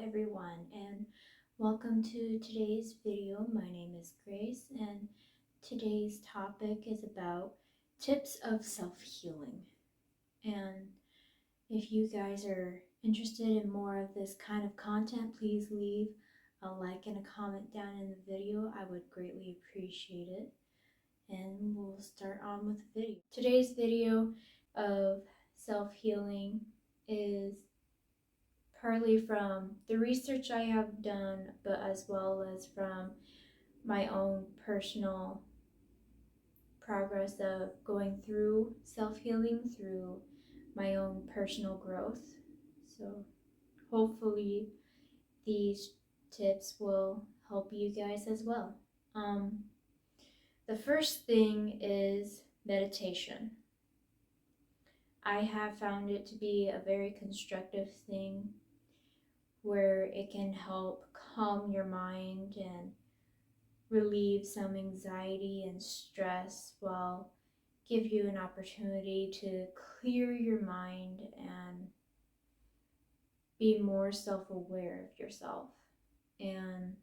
everyone, and welcome to today's video. My name is Grace, and today's topic is about tips of self-healing. And if you guys are interested in more of this kind of content, please leave a like and a comment down in the video. I would greatly appreciate it. And we'll start on with the video. Today's video of self-healing is partly from the research I have done, but as well as from my own personal progress of going through self-healing through my own personal growth. So hopefully these tips will help you guys as well. The first thing is meditation. I have found it to be a very constructive thing where it can help calm your mind and relieve some anxiety and stress while give you an opportunity to clear your mind and be more self-aware of yourself. And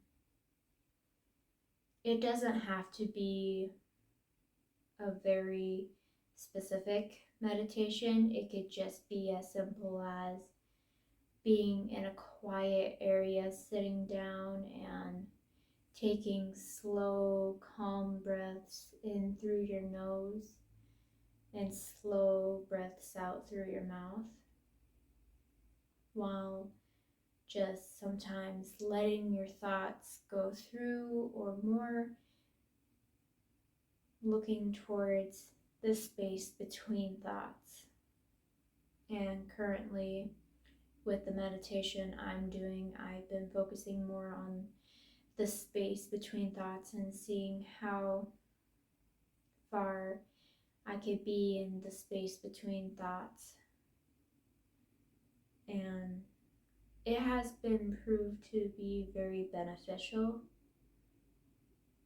it doesn't have to be a very specific meditation. It could just be as simple as being in a quiet area, sitting down and taking slow, calm breaths in through your nose and slow breaths out through your mouth, while just sometimes letting your thoughts go through, or more looking towards the space between thoughts. And currently, with the meditation I'm doing, I've been focusing more on the space between thoughts and seeing how far I could be in the space between thoughts. And it has been proved to be very beneficial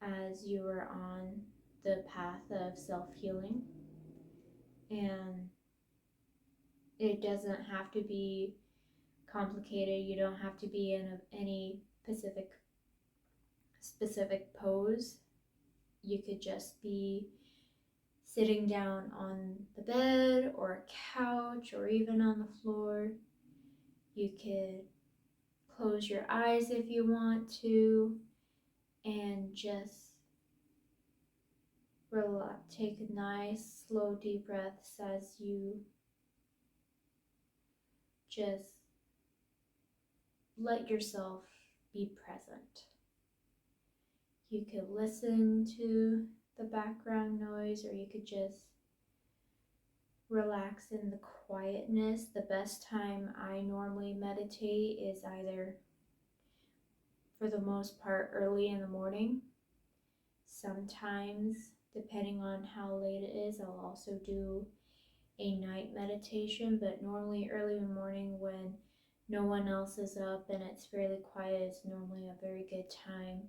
as you are on the path of self-healing. And it doesn't have to be complicated. You don't have to be in any specific pose. You could just be sitting down on the bed or a couch or even on the floor. You could close your eyes if you want to and just relax. Take nice, slow, deep breaths as you just let yourself be present. You could listen to the background noise, or you could just relax in the quietness. The best time I normally meditate is either, for the most part, early in the morning. Sometimes, depending on how late it is, I'll also do a night meditation, but normally early in the morning when no one else is up and it's fairly quiet is normally a very good time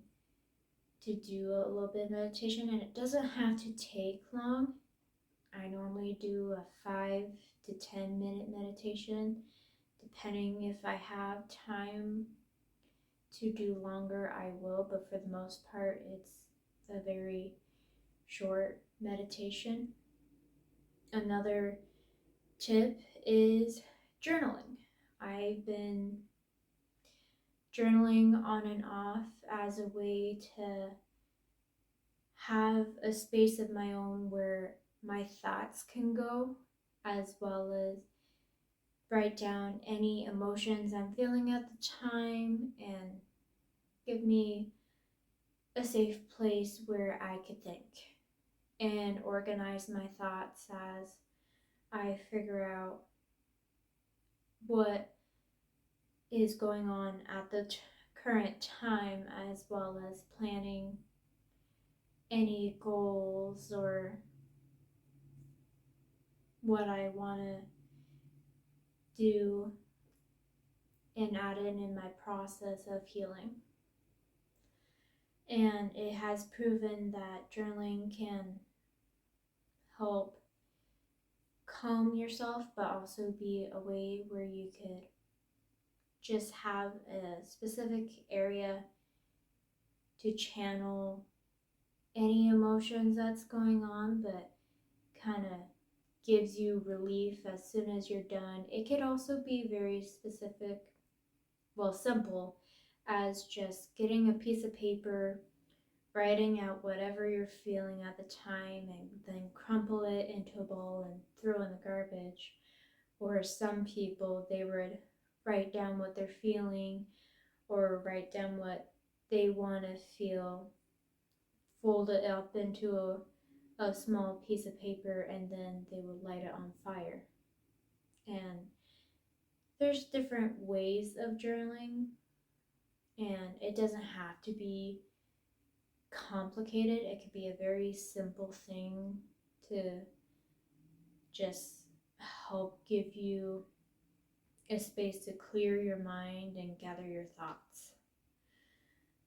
to do a little bit of meditation. And it doesn't have to take long. I normally do a 5 to 10 minute meditation, depending if I have time to do longer, I will, but for the most part, it's a very short meditation. Another tip is journaling. I've been journaling on and off as a way to have a space of my own where my thoughts can go, as well as write down any emotions I'm feeling at the time and give me a safe place where I could think and organize my thoughts as I figure out what is going on at the current time, as well as planning any goals or what I want to do and add in my process of healing. And it has proven that journaling can help calm yourself, but also be a way where you could just have a specific area to channel any emotions that's going on, but kind of gives you relief as soon as you're done. It could also be very specific, well, simple, as just getting a piece of paper, writing out whatever you're feeling at the time, and then crumple it into a ball and throw in the garbage. Or some people, they would write down what they're feeling or write down what they want to feel, fold it up into a small piece of paper, and then they would light it on fire. And there's different ways of journaling, and it doesn't have to be complicated. It could be a very simple thing to just help give you a space to clear your mind and gather your thoughts.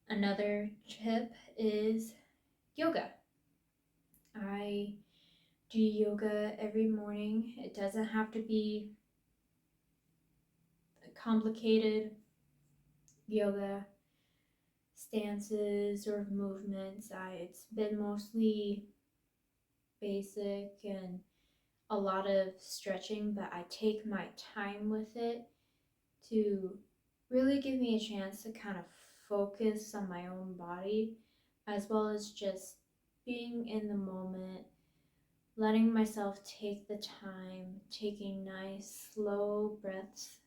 Another tip is yoga. I do yoga every morning. It doesn't have to be complicated yoga stances or movements. It's been mostly basic and a lot of stretching, but I take my time with it to really give me a chance to kind of focus on my own body, as well as just being in the moment, letting myself take the time, taking nice slow breaths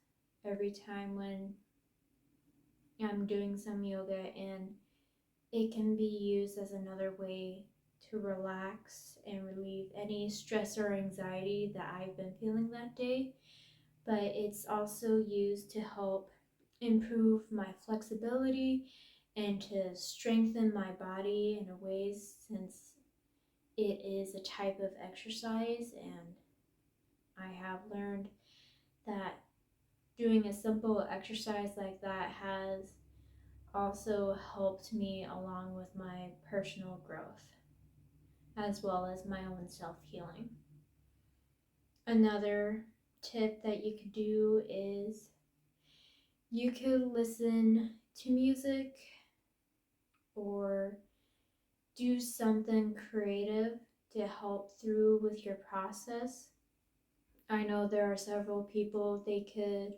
every time when I'm doing some yoga. And it can be used as another way to relax and relieve any stress or anxiety that I've been feeling that day. But it's also used to help improve my flexibility and to strengthen my body in a ways, since it is a type of exercise. And I have learned that doing a simple exercise like that has also helped me along with my personal growth, as well as my own self-healing. Another tip that you could do is you could listen to music or do something creative to help through with your process. I know there are several people, they could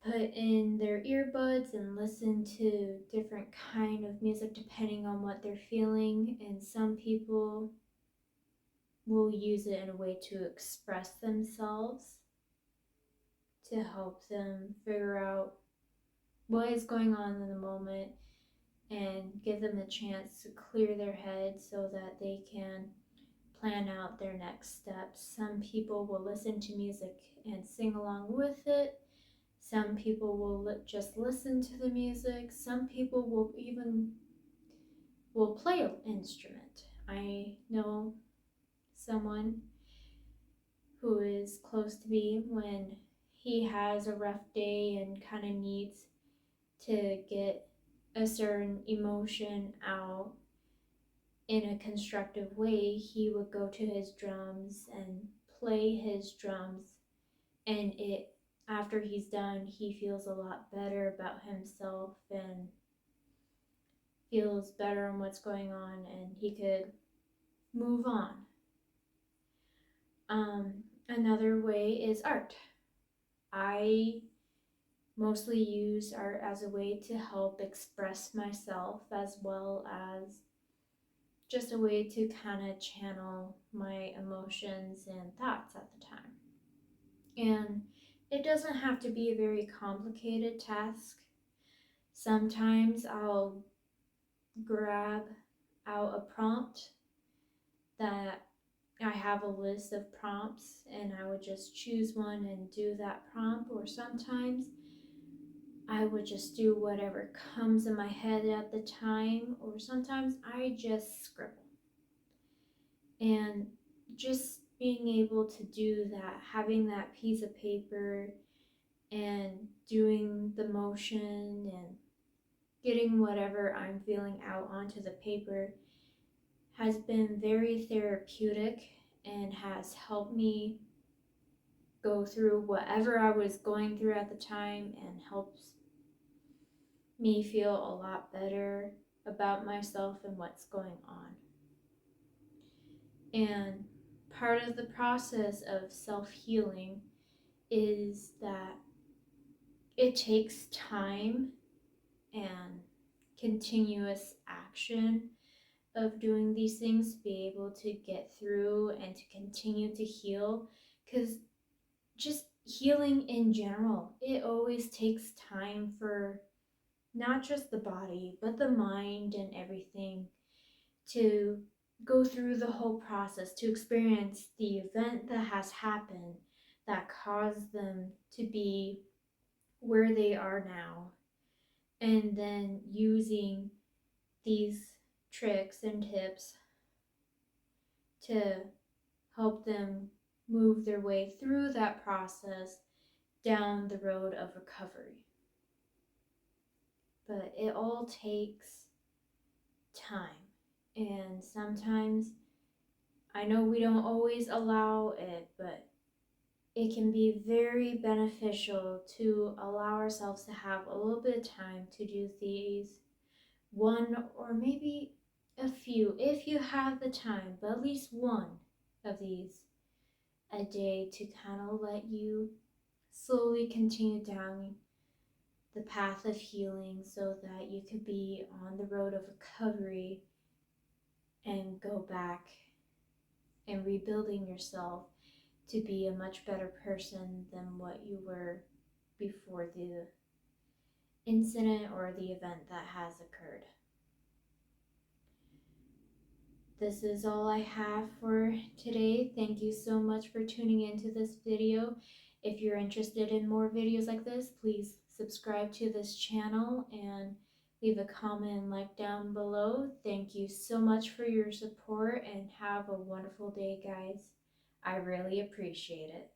put in their earbuds and listen to different kind of music depending on what they're feeling, and some people will use it in a way to express themselves, to help them figure out what is going on in the moment and give them a chance to clear their head so that they can plan out their next steps. Some people will listen to music and sing along with it. Some people will just listen to the music. Some people will play an instrument. I know someone who is close to me, when he has a rough day and kind of needs to get a certain emotion out in a constructive way, he would go to his drums and play his drums, and it after he's done, he feels a lot better about himself and feels better on what's going on, and he could move on. Another way is art. I mostly use art as a way to help express myself, as well as just a way to kind of channel my emotions and thoughts at the time. And it doesn't have to be a very complicated task. Sometimes I'll grab out a prompt that I have a list of prompts, and I would just choose one and do that prompt. Or sometimes I would just do whatever comes in my head at the time, or sometimes I just scribble. And just being able to do that, having that piece of paper and doing the motion and getting whatever I'm feeling out onto the paper has been very therapeutic and has helped me go through whatever I was going through at the time and helps me feel a lot better about myself and what's going on. And part of the process of self healing is that it takes time and continuous action of doing these things to be able to get through and to continue to heal. Because just healing in general, it always takes time for not just the body, but the mind and everything to go through the whole process, to experience the event that has happened that caused them to be where they are now, and then using these tricks and tips to help them move their way through that process down the road of recovery. But it all takes time, and sometimes I know we don't always allow it, but it can be very beneficial to allow ourselves to have a little bit of time to do these, one or maybe a few, if you have the time, but at least one of these a day to kind of let you slowly continue down the path of healing so that you could be on the road of recovery and go back and rebuilding yourself to be a much better person than what you were before the incident or the event that has occurred. This is all I have for today. Thank you so much for tuning into this video. If you're interested in more videos like this, please subscribe to this channel and leave a comment and like down below. Thank you so much for your support and have a wonderful day, guys. I really appreciate it.